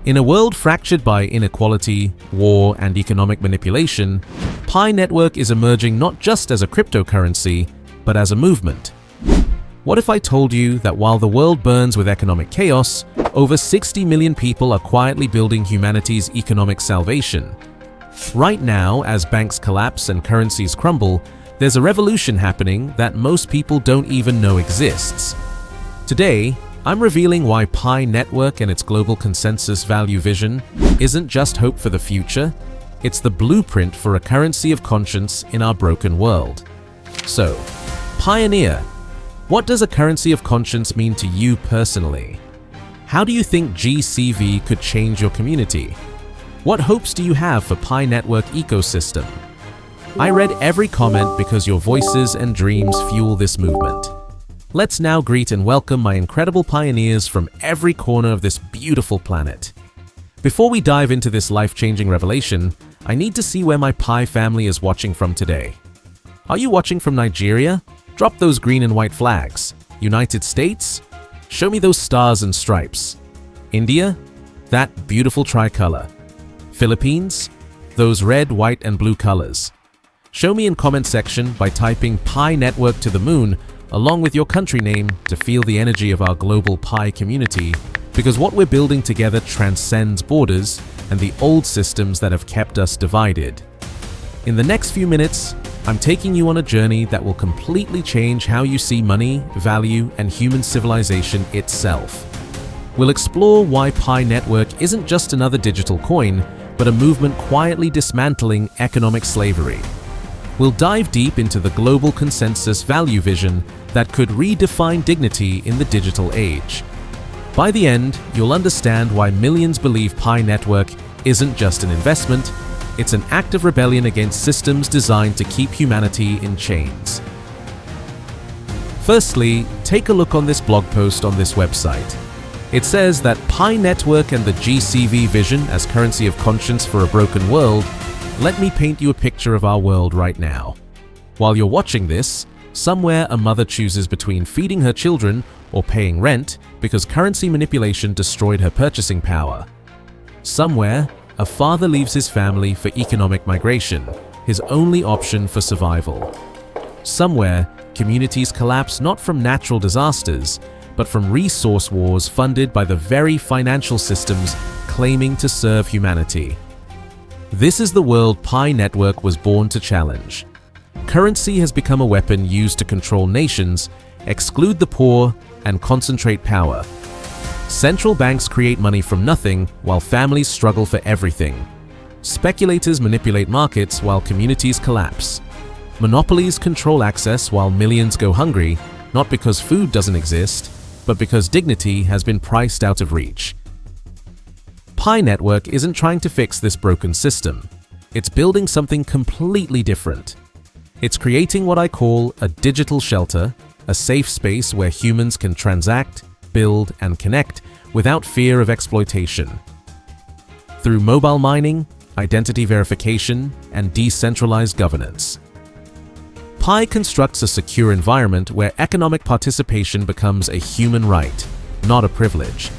In a world fractured by inequality, war, and economic manipulation, Pi Network is emerging not just as a cryptocurrency, but as a movement. What if I told you that while the world burns with economic chaos, over 60 million people are quietly building humanity's economic salvation? Right now, as banks collapse and currencies crumble, there's a revolution happening that most people don't even know exists. Today, I'm revealing why Pi Network and its global consensus value vision isn't just hope for the future, it's the blueprint for a currency of conscience in our broken world. So, Pioneer, what does a currency of conscience mean to you personally? How do you think GCV could change your community? What hopes do you have for Pi Network ecosystem? I read every comment because your voices and dreams fuel this movement. Let's now greet and welcome my incredible pioneers from every corner of this beautiful planet. Before we dive into this life-changing revelation, I need to see where my Pi family is watching from today. Are you watching from Nigeria? Drop those green and white flags. United States? Show me those stars and stripes. India? That beautiful tricolor. Philippines? Those red, white, and blue colors. Show me in comment section by typing Pi Network to the moon along with your country name to feel the energy of our global Pi community, because what we're building together transcends borders and the old systems that have kept us divided. In the next few minutes, I'm taking you on a journey that will completely change how you see money, value, and human civilization itself. We'll explore why Pi Network isn't just another digital coin, but a movement quietly dismantling economic slavery. We'll dive deep into the global consensus value vision that could redefine dignity in the digital age. By the end, you'll understand why millions believe Pi Network isn't just an investment, it's an act of rebellion against systems designed to keep humanity in chains. Firstly, take a look on this blog post on this website. It says that Pi Network and the GCV vision as currency of conscience for a broken world. Let me paint you a picture of our world right now. While you're watching this, somewhere a mother chooses between feeding her children or paying rent because currency manipulation destroyed her purchasing power. Somewhere, a father leaves his family for economic migration, his only option for survival. Somewhere, communities collapse not from natural disasters, but from resource wars funded by the very financial systems claiming to serve humanity. This is the world Pi Network was born to challenge. Currency has become a weapon used to control nations, exclude the poor, and concentrate power. Central banks create money from nothing while families struggle for everything. Speculators manipulate markets while communities collapse. Monopolies control access while millions go hungry, not because food doesn't exist, but because dignity has been priced out of reach. Pi Network isn't trying to fix this broken system. It's building something completely different. It's creating what I call a digital shelter, a safe space where humans can transact, build, and connect without fear of exploitation. Through mobile mining, identity verification, and decentralized governance, Pi constructs a secure environment where economic participation becomes a human right, not a privilege.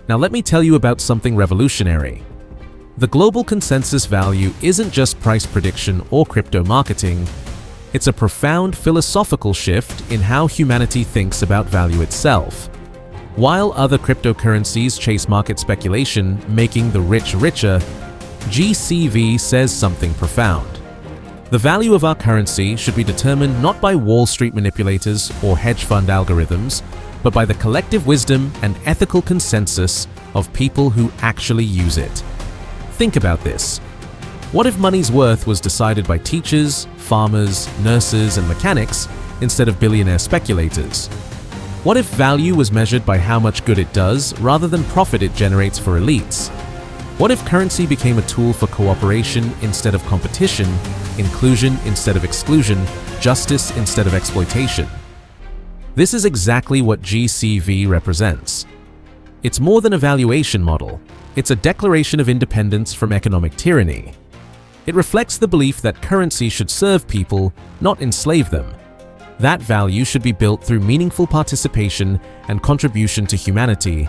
Now let me tell you about something revolutionary. The global consensus value isn't just price prediction or crypto marketing. It's a profound philosophical shift in how humanity thinks about value itself. While other cryptocurrencies chase market speculation, making the rich richer, GCV says something profound. The value of our currency should be determined not by Wall Street manipulators or hedge fund algorithms, but by the collective wisdom and ethical consensus of people who actually use it. Think about this. What if money's worth was decided by teachers, farmers, nurses, and mechanics instead of billionaire speculators? What if value was measured by how much good it does rather than profit it generates for elites? What if currency became a tool for cooperation instead of competition, inclusion instead of exclusion, justice instead of exploitation? This is exactly what GCV represents. It's more than a valuation model. It's a declaration of independence from economic tyranny. It reflects the belief that currency should serve people, not enslave them. That value should be built through meaningful participation and contribution to humanity,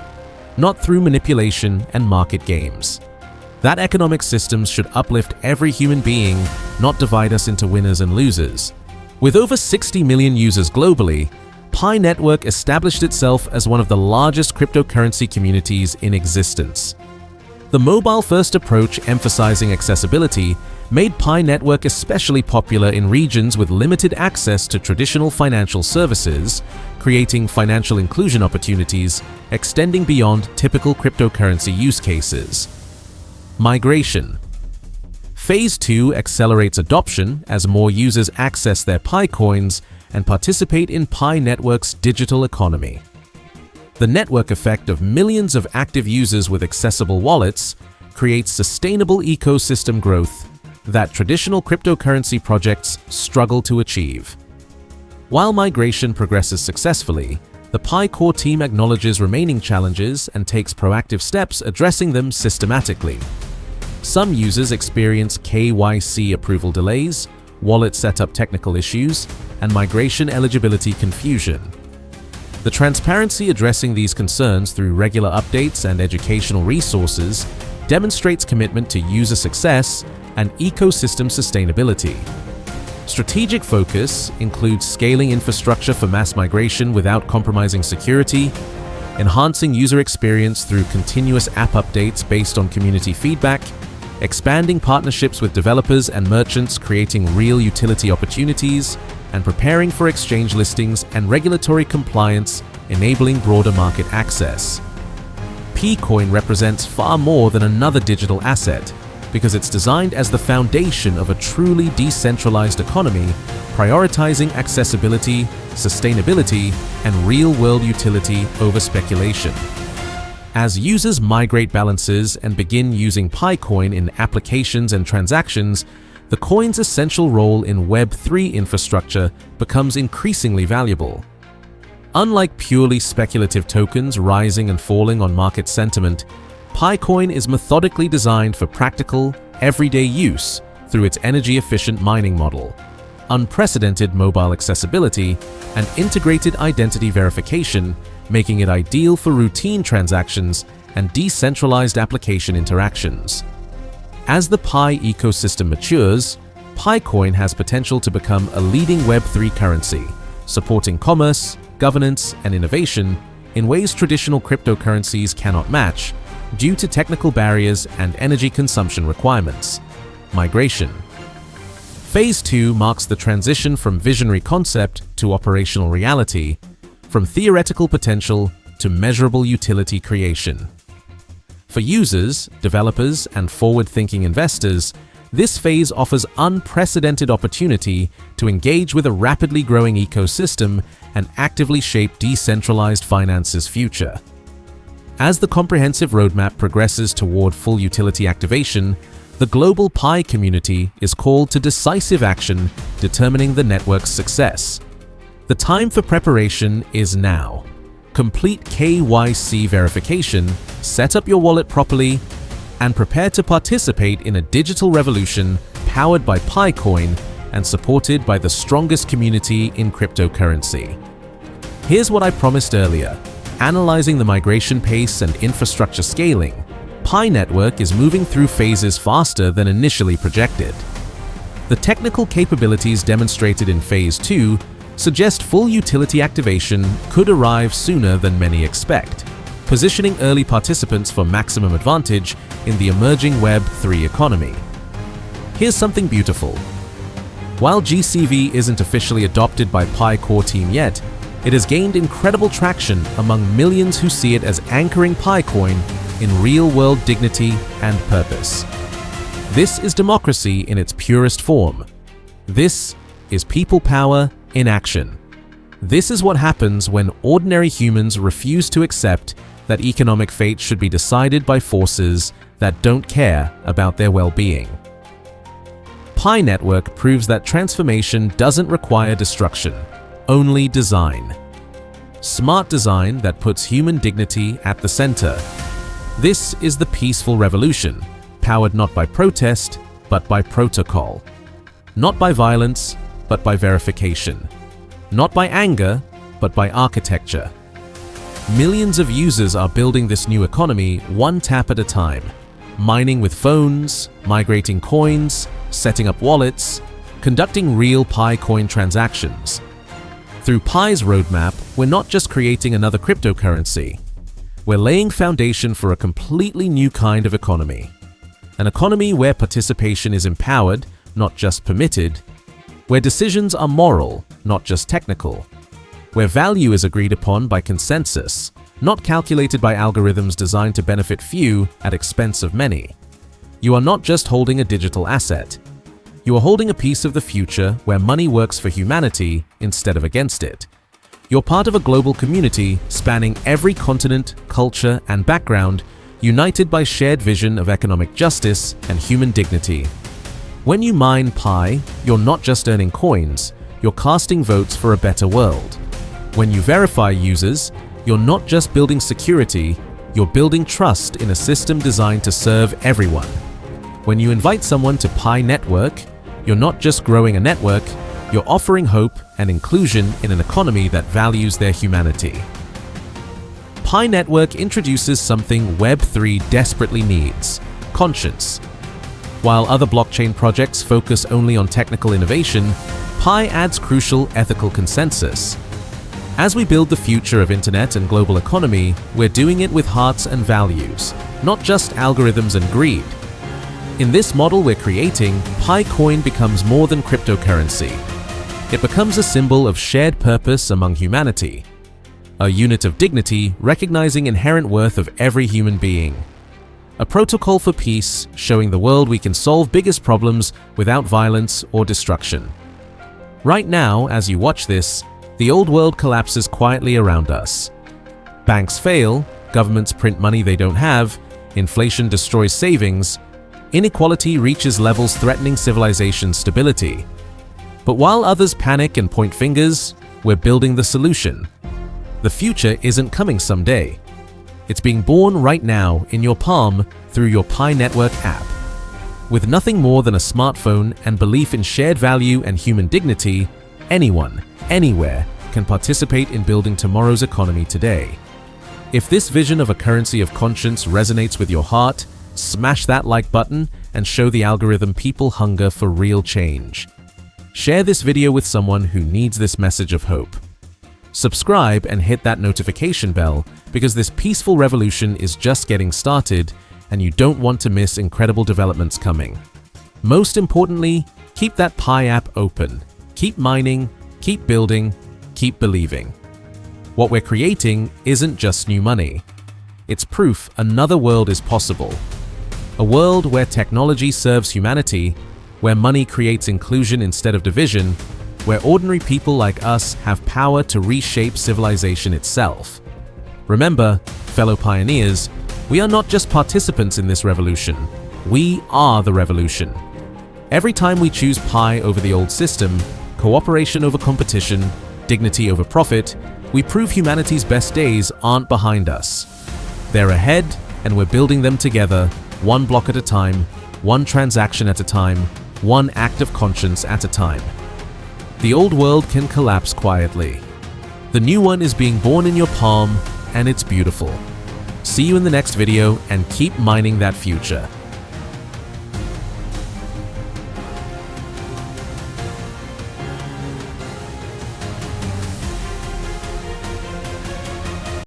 not through manipulation and market games. That economic systems should uplift every human being, not divide us into winners and losers. With over 60 million users globally, Pi Network established itself as one of the largest cryptocurrency communities in existence. The mobile-first approach emphasizing accessibility made Pi Network especially popular in regions with limited access to traditional financial services, creating financial inclusion opportunities extending beyond typical cryptocurrency use cases. Migration. Phase 2 accelerates adoption as more users access their PiCoins and participate in Pi Network's digital economy. The network effect of millions of active users with accessible wallets creates sustainable ecosystem growth that traditional cryptocurrency projects struggle to achieve. While migration progresses successfully, the Pi core team acknowledges remaining challenges and takes proactive steps addressing them systematically. Some users experience KYC approval delays, wallet setup technical issues, and migration eligibility confusion. The transparency addressing these concerns through regular updates and educational resources demonstrates commitment to user success and ecosystem sustainability. Strategic focus includes scaling infrastructure for mass migration without compromising security, enhancing user experience through continuous app updates based on community feedback, expanding partnerships with developers and merchants creating real utility opportunities, and preparing for exchange listings and regulatory compliance, enabling broader market access. PiCoin represents far more than another digital asset because it's designed as the foundation of a truly decentralized economy, prioritizing accessibility, sustainability, and real-world utility over speculation. As users migrate balances and begin using PiCoin in applications and transactions, the coin's essential role in Web3 infrastructure becomes increasingly valuable. Unlike purely speculative tokens rising and falling on market sentiment, PiCoin is methodically designed for practical, everyday use through its energy-efficient mining model, unprecedented mobile accessibility, and integrated identity verification, making it ideal for routine transactions and decentralized application interactions. As the Pi ecosystem matures, PiCoin has potential to become a leading Web3 currency, supporting commerce, governance, and innovation in ways traditional cryptocurrencies cannot match due to technical barriers and energy consumption requirements. Migration. Phase 2 marks the transition from visionary concept to operational reality, from theoretical potential to measurable utility creation. For users, developers, and forward-thinking investors, this phase offers unprecedented opportunity to engage with a rapidly growing ecosystem and actively shape decentralized finance's future. As the comprehensive roadmap progresses toward full utility activation, the global Pi community is called to decisive action, determining the network's success. The time for preparation is now. Complete KYC verification, set up your wallet properly, and prepare to participate in a digital revolution powered by PiCoin and supported by the strongest community in cryptocurrency. Here's what I promised earlier. Analyzing the migration pace and infrastructure scaling, Pi Network is moving through phases faster than initially projected. The technical capabilities demonstrated in Phase 2 suggest full utility activation could arrive sooner than many expect, positioning early participants for maximum advantage in the emerging Web3 economy. Here's something beautiful. While GCV isn't officially adopted by Pi core team yet, it has gained incredible traction among millions who see it as anchoring PiCoin in real-world dignity and purpose. This is democracy in its purest form. This is people power in action. This is what happens when ordinary humans refuse to accept that economic fate should be decided by forces that don't care about their well-being. Pi Network proves that transformation doesn't require destruction, only design. Smart design that puts human dignity at the center. This is the peaceful revolution, powered not by protest, but by protocol. Not by violence, but by verification. Not by anger, but by architecture. Millions of users are building this new economy one tap at a time, mining with phones, migrating coins, setting up wallets, conducting real PiCoin transactions. Through Pi's roadmap, we're not just creating another cryptocurrency. We're laying foundation for a completely new kind of economy. An economy where participation is empowered, not just permitted, where decisions are moral, not just technical, where value is agreed upon by consensus, not calculated by algorithms designed to benefit few at expense of many. You are not just holding a digital asset. You are holding a piece of the future where money works for humanity instead of against it. You're part of a global community spanning every continent, culture, and background, united by shared vision of economic justice and human dignity. When you mine Pi, you're not just earning coins, you're casting votes for a better world. When you verify users, you're not just building security, you're building trust in a system designed to serve everyone. When you invite someone to Pi Network, you're not just growing a network, you're offering hope and inclusion in an economy that values their humanity. Pi Network introduces something Web3 desperately needs: conscience. While other blockchain projects focus only on technical innovation, Pi adds crucial ethical consensus. As we build the future of internet and global economy, we're doing it with hearts and values, not just algorithms and greed. In this model we're creating, PiCoin becomes more than cryptocurrency. It becomes a symbol of shared purpose among humanity, a unit of dignity recognizing inherent worth of every human being, a protocol for peace showing the world we can solve biggest problems without violence or destruction. Right now, as you watch this, the old world collapses quietly around us. Banks fail, governments print money they don't have, inflation destroys savings, inequality reaches levels threatening civilization's stability. But while others panic and point fingers, we're building the solution. The future isn't coming someday. It's being born right now in your palm through your Pi Network app. With nothing more than a smartphone and belief in shared value and human dignity, anyone, anywhere, can participate in building tomorrow's economy today. If this vision of a currency of conscience resonates with your heart, smash that like button and show the algorithm people hunger for real change. Share this video with someone who needs this message of hope. Subscribe and hit that notification bell because this peaceful revolution is just getting started and you don't want to miss incredible developments coming. Most importantly, keep that Pi app open. Keep mining, keep building, keep believing. What we're creating isn't just new money. It's proof another world is possible. A world where technology serves humanity, where money creates inclusion instead of division, where ordinary people like us have power to reshape civilization itself. Remember, fellow pioneers, we are not just participants in this revolution. We are the revolution. Every time we choose Pi over the old system, cooperation over competition, dignity over profit, we prove humanity's best days aren't behind us. They're ahead, and we're building them together, one block at a time, one transaction at a time, one act of conscience at a time. The old world can collapse quietly. The new one is being born in your palm, and it's beautiful. See you in the next video, and keep mining that future.